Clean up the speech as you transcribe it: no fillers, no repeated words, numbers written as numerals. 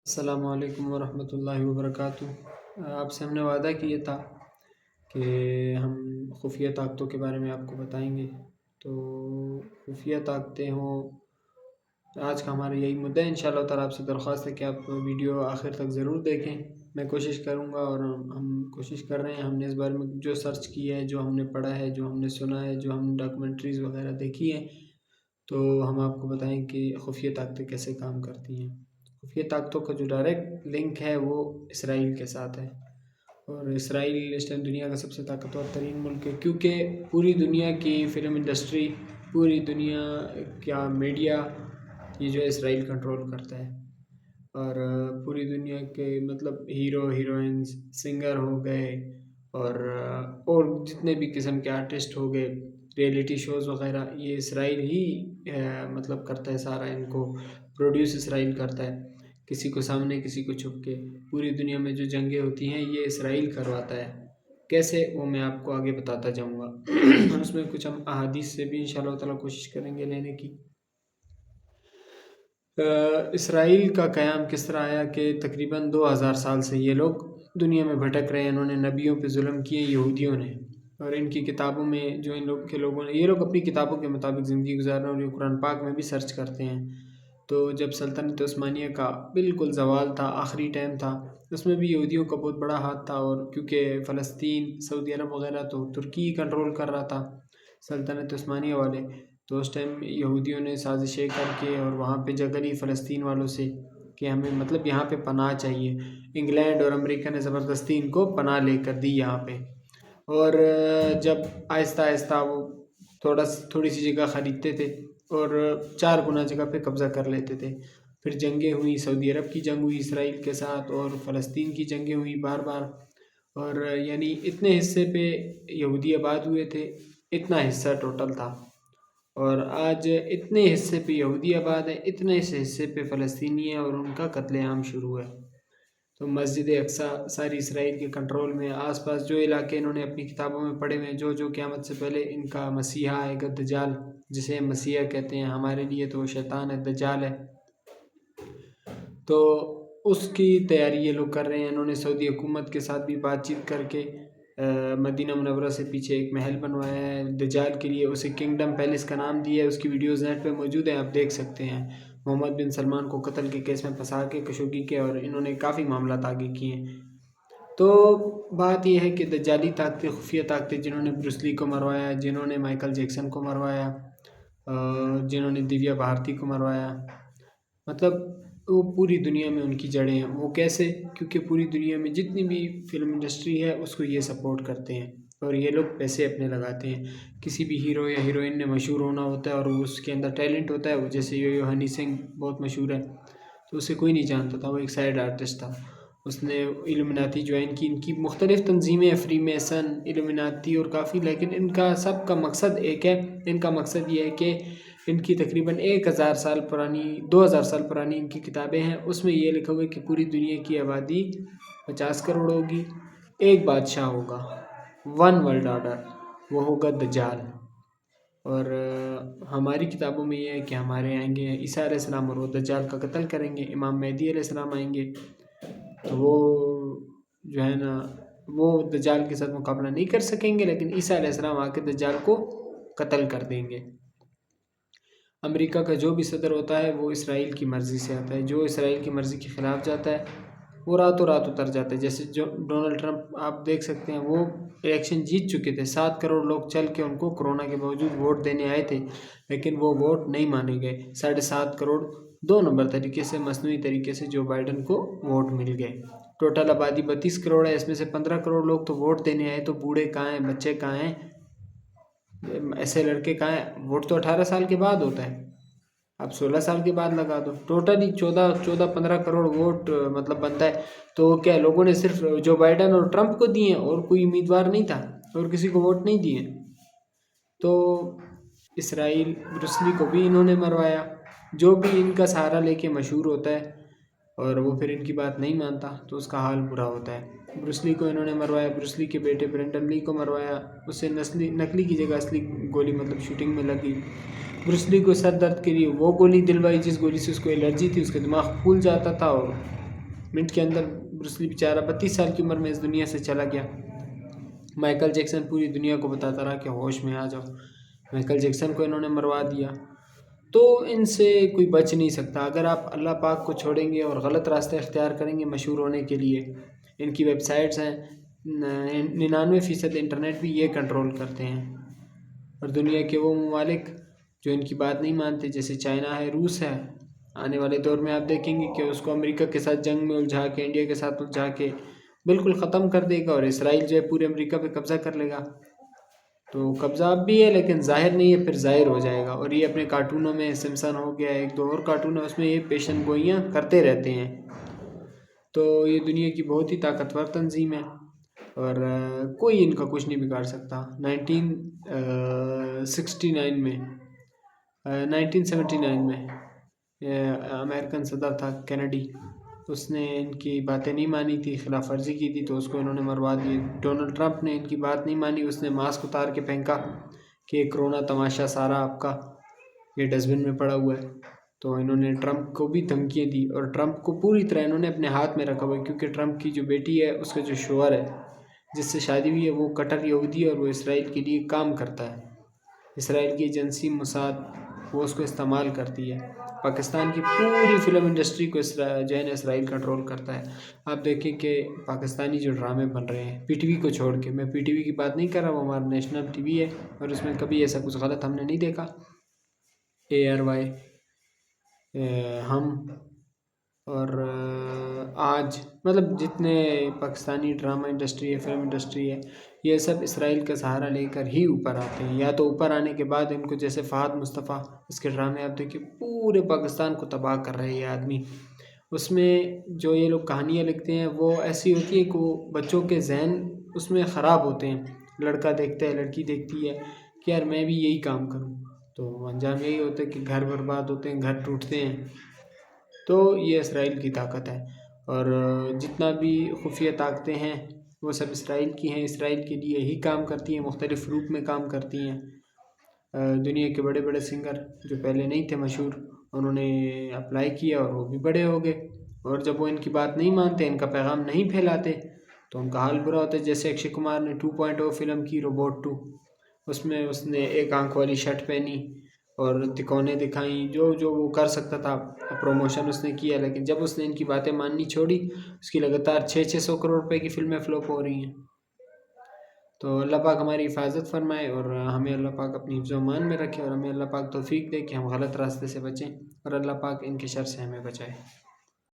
السلام علیکم ورحمۃ اللہ وبرکاتہ۔ آپ سے ہم نے وعدہ کیا تھا کہ ہم خفیہ طاقتوں کے بارے میں آپ کو بتائیں گے۔ تو خفیہ طاقتیں ہوں، آج کا ہمارا یہی مدعا ہے۔ انشاءاللہ تعالیٰ آپ سے درخواست ہے کہ آپ ویڈیو آخر تک ضرور دیکھیں۔ میں کوشش کروں گا اور ہم کوشش کر رہے ہیں، ہم نے اس بارے میں جو سرچ کیا ہے، جو ہم نے پڑھا ہے، جو ہم نے سنا ہے، جو ہم نے ڈاکومنٹریز وغیرہ دیکھی ہیں، تو ہم آپ کو بتائیں کہ خفیہ طاقتیں کیسے کام کرتی ہیں۔ خفیہ طاقتوں کا جو ڈائریکٹ لنک ہے وہ اسرائیل کے ساتھ ہے، اور اسرائیل اس ٹائم دنیا کا سب سے طاقتور ترین ملک ہے، کیونکہ پوری دنیا کی فلم انڈسٹری، پوری دنیا کا میڈیا یہ جو ہے اسرائیل کنٹرول کرتا ہے۔ اور پوری دنیا کے مطلب ہیرو ہیروئنز، سنگر ہو گئے، اور جتنے بھی قسم کے آرٹسٹ ہو گئے، ریئلٹی شوز وغیرہ، یہ اسرائیل ہی مطلب کرتا ہے سارا، ان کو پروڈیوس اسرائیل کرتا ہے، کسی کو سامنے کسی کو چھپ کے۔ پوری دنیا میں جو جنگیں ہوتی ہیں یہ اسرائیل کرواتا ہے۔ کیسے، وہ میں آپ کو آگے بتاتا جاؤں گا۔ اس میں کچھ ہم احادیث سے بھی انشاءاللہ تعالیٰ کوشش کریں گے لینے کی۔ اسرائیل کا قیام کس طرح آیا کہ تقریباً 2000 سال سے یہ لوگ دنیا میں بھٹک رہے ہیں۔ انہوں نے نبیوں پہ ظلم کیے، یہودیوں نے، اور ان کی کتابوں میں جو ان لوگ کے لوگوں نے، یہ لوگ اپنی کتابوں کے مطابق زندگی گزار رہے ہیں، اور یہ قرآن پاک میں بھی سرچ کرتے ہیں۔ تو جب سلطنت عثمانیہ کا بالکل زوال تھا، آخری ٹائم تھا، اس میں بھی یہودیوں کا بہت بڑا ہاتھ تھا، اور کیونکہ فلسطین، سعودی عرب وغیرہ تو ترکی کنٹرول کر رہا تھا، سلطنت عثمانیہ والے، تو اس ٹائم یہودیوں نے سازشیں کر کے اور وہاں پہ جگہ لی فلسطین والوں سے کہ ہمیں مطلب یہاں پہ پناہ چاہیے۔ انگلینڈ اور امریکہ نے زبردستی ان کو پناہ لے کر دی یہاں پہ، اور جب آہستہ آہستہ وہ تھوڑی سی جگہ خریدتے تھے اور 4 گنا جگہ پہ قبضہ کر لیتے تھے۔ پھر جنگیں ہوئیں، سعودی عرب کی جنگ ہوئی اسرائیل کے ساتھ، اور فلسطین کی جنگیں ہوئی بار بار، اور یعنی اتنے حصے پہ یہودی آباد ہوئے تھے، اتنا حصہ ٹوٹل تھا، اور آج اتنے حصے پہ یہودی آباد ہے، اتنے سے حصے پہ فلسطینی ہے، اور ان کا قتل عام شروع ہے۔ تو مسجد اقصیٰ ساری اسرائیل کے کنٹرول میں، آس پاس جو علاقے انہوں نے اپنی کتابوں میں پڑھے ہوئے ہیں، جو قیامت سے پہلے ان کا مسیحا آئے گا، دجال جسے مسیحا کہتے ہیں، ہمارے لیے تو شیطان ہے، دجال ہے، تو اس کی تیاری یہ لوگ کر رہے ہیں۔ انہوں نے سعودی حکومت کے ساتھ بھی بات چیت کر کے مدینہ منورہ سے پیچھے ایک محل بنوایا ہے دجال کے لیے، اسے کنگڈم پیلس کا نام دیا ہے، اس کی ویڈیوز نیٹ پہ موجود ہیں، آپ دیکھ سکتے ہیں۔ محمد بن سلمان کو قتل کے کیس میں پھنسا کے کشوگی کے، اور انہوں نے کافی معاملات آگے کیے ہیں۔ تو بات یہ ہے کہ دجالی طاقتیں، خفیہ طاقتیں، جنہوں نے بروس لی کو مروایا، جنہوں نے مائیکل جیکسن کو مروایا، جنہوں نے دیویا بھارتی کو مروایا، مطلب وہ پوری دنیا میں ان کی جڑیں ہیں۔ وہ کیسے؟ کیونکہ پوری دنیا میں جتنی بھی فلم انڈسٹری ہے اس کو یہ سپورٹ کرتے ہیں، اور یہ لوگ پیسے اپنے لگاتے ہیں۔ کسی بھی ہیرو یا ہیروئن نے مشہور ہونا ہوتا ہے، اور اس کے اندر ٹیلنٹ ہوتا ہے، جیسے یو ہنی سنگھ بہت مشہور ہے، تو اسے کوئی نہیں جانتا تھا، وہ ایک سائیڈ آرٹسٹ تھا، اس نے ایلومیناتی جوائن کی۔ ان کی مختلف تنظیمیں، فری میسن، ایلومیناتی اور کافی، لیکن ان کا سب کا مقصد ایک ہے۔ ان کا مقصد یہ ہے کہ ان کی تقریباً 1000 سال پرانی، 2000 سال پرانی ان کی کتابیں ہیں، اس میں یہ لکھا ہوا ہے کہ پوری دنیا کی آبادی 50 کروڑ ہوگی، ایک بادشاہ ہوگا، ون ورلڈ آرڈر، وہ ہوگا دجال۔ اور ہماری کتابوں میں یہ ہے کہ ہمارے آئیں گے عیسیٰ علیہ السلام، اور وہ دجال کا قتل کریں گے۔ امام مہدی علیہ السلام آئیں گے، تو وہ جو ہے نا، وہ دجال کے ساتھ مقابلہ نہیں کر سکیں گے، لیکن عیسیٰ علیہ السلام آ کے دجال کو قتل کر دیں گے۔ امریکہ کا جو بھی صدر ہوتا ہے وہ اسرائیل کی مرضی سے آتا ہے، جو اسرائیل کی مرضی کے خلاف جاتا ہے وہ راتوں رات اتر جاتا ہے۔ جیسے جو ڈونلڈ ٹرمپ آپ دیکھ سکتے ہیں، وہ الیکشن جیت چکے تھے، 7 کروڑ لوگ چل کے ان کو کورونا کے باوجود ووٹ دینے آئے تھے، لیکن وہ ووٹ نہیں مانے گئے۔ 7.5 کروڑ 2 نمبر طریقے سے، مصنوعی طریقے سے جو بائیڈن کو ووٹ مل گئے۔ ٹوٹل آبادی 32 کروڑ ہے، اس میں سے 15 کروڑ لوگ تو ووٹ دینے آئے، تو بوڑھے کہاں ہیں، بچے کہاں ہیں، ایسے لڑکے کہاں ہیں؟ ووٹ تو 18 سال کے بعد ہوتا ہے، اب 16 سال کے بعد لگا دو۔ ٹوٹل ہی 14-15 کروڑ ووٹ مطلب بنتا ہے، تو کیا لوگوں نے صرف جو بائیڈن اور ٹرمپ کو دیے ہیں، اور کوئی امیدوار نہیں تھا، اور کسی کو ووٹ نہیں دیے؟ تو اسرائیل، بروس لی کو بھی انہوں نے مروایا، جو بھی ان کا سہارا لے کے مشہور ہوتا ہے اور وہ پھر ان کی بات نہیں مانتا تو اس کا حال برا ہوتا ہے۔ بروس لی کو انہوں نے مروایا، بروس لی کے بیٹے برینڈن لی کو مروایا، اس سے نقلی کی جگہ اصلی گولی مطلب شوٹنگ میں لگی۔ بروس لی کو سر درد کے لیے وہ گولی دلوائی جس گولی سے اس کو الرجی تھی، اس کا دماغ پھول جاتا تھا، اور منٹ کے اندر بروس لی بیچارہ 32 سال کی عمر میں اس دنیا سے چلا گیا۔ مائیکل جیکسن پوری دنیا کو بتاتا رہا کہ ہوش میں آ جاؤ، مائیکل جیکسن کو انہوں نے مروا دیا۔ تو ان سے کوئی بچ نہیں سکتا۔ اگر آپ اللہ پاک کو چھوڑیں گے اور غلط راستہ اختیار کریں گے مشہور ہونے کے لیے، ان کی ویب سائٹس ہیں، 99% انٹرنیٹ بھی یہ کنٹرول کرتے ہیں۔ اور دنیا کے وہ ممالک جو ان کی بات نہیں مانتے، جیسے چائنا ہے، روس ہے، آنے والے دور میں آپ دیکھیں گے کہ اس کو امریکہ کے ساتھ جنگ میں الجھا کے، انڈیا کے ساتھ الجھا کے بالکل ختم کر دے گا، اور اسرائیل جو ہے پورے امریکہ پہ قبضہ کر لے گا۔ تو قبضہ اب بھی ہے لیکن ظاہر نہیں ہے، پھر ظاہر ہو جائے گا۔ اور یہ اپنے کارٹونوں میں، سمسن ہو گیا، ایک دو اور کارٹون ہے، اس میں یہ پیشن گوئیاں کرتے رہتے ہیں۔ تو یہ دنیا کی بہت ہی طاقتور تنظیم ہے، اور کوئی ان کا کچھ نہیں بگاڑ سکتا۔ 1969 میں 1979 میں امریکن صدر تھا کینیڈی، اس نے ان کی باتیں نہیں مانی تھی، خلاف ورزی کی تھی، تو اس کو انہوں نے مروا دی۔ ڈونلڈ ٹرمپ نے ان کی بات نہیں مانی، اس نے ماسک اتار کے پھینکا کہ کرونا تماشا سارا آپ کا یہ ڈسٹ بن میں پڑا ہوا ہے۔ تو انہوں نے ٹرمپ کو بھی دھمکیاں دی، اور ٹرمپ کو پوری طرح انہوں نے اپنے ہاتھ میں رکھا ہوا ہے، کیونکہ ٹرمپ کی جو بیٹی ہے، اس کا جو شوہر ہے جس سے شادی ہوئی ہے، وہ کٹر یہودی ہے، اور وہ اسرائیل کے لیے کام کرتا ہے۔ اسرائیل کی ایجنسی موساد وہ اس کو استعمال کرتی ہے۔ پاکستان کی پوری فلم انڈسٹری کو جو ہے نا اسرائیل کنٹرول کرتا ہے۔ آپ دیکھیں کہ پاکستانی جو ڈرامے بن رہے ہیں پی ٹی وی کو چھوڑ کے، میں پی ٹی وی کی بات نہیں کر رہا، وہ ہمارا نیشنل ٹی وی ہے، اور اس میں کبھی ایسا کچھ غلط ہم نے نہیں دیکھا۔ ARY، ہم، اور آج، مطلب جتنے پاکستانی ڈرامہ انڈسٹری ہے، فلم انڈسٹری ہے، یہ سب اسرائیل کا سہارا لے کر ہی اوپر آتے ہیں، یا تو اوپر آنے کے بعد ان کو، جیسے فہد مصطفیٰ، اس کے ڈرامے آپ دیکھیں پورے پاکستان کو تباہ کر رہے ہیں یہ آدمی۔ اس میں جو یہ لوگ کہانیاں لکھتے ہیں وہ ایسی ہوتی ہیں کہ وہ بچوں کے ذہن اس میں خراب ہوتے ہیں۔ لڑکا دیکھتا ہے، لڑکی دیکھتی ہے کہ یار میں بھی یہی کام کروں، تو انجام یہی ہوتا ہے کہ گھر برباد ہوتے ہیں، گھر ٹوٹتے ہیں۔ تو یہ اسرائیل کی طاقت ہے، اور جتنا بھی خفیہ طاقتیں ہیں وہ سب اسرائیل کی ہیں، اسرائیل کے لیے ہی کام کرتی ہیں، مختلف روپ میں کام کرتی ہیں۔ دنیا کے بڑے بڑے سنگر جو پہلے نہیں تھے مشہور، انہوں نے اپلائی کیا اور وہ بھی بڑے ہو گئے، اور جب وہ ان کی بات نہیں مانتے، ان کا پیغام نہیں پھیلاتے، تو ان کا حال برا ہوتا ہے۔ جیسے اکشے کمار نے 2.0 فلم کی، روبوٹ 2، اس میں اس نے ایک آنکھ والی شرٹ پہنی اور تکونے دکھائیں، جو وہ کر سکتا تھا پروموشن اس نے کیا، لیکن جب اس نے ان کی باتیں ماننی چھوڑی، اس کی لگاتار 600 کروڑ روپے کی فلمیں فلوپ ہو رہی ہیں۔ تو اللہ پاک ہماری حفاظت فرمائے، اور ہمیں اللہ پاک اپنی حفظ و امان میں رکھے، اور ہمیں اللہ پاک توفیق دے کہ ہم غلط راستے سے بچیں، اور اللہ پاک ان کے شر سے ہمیں بچائے۔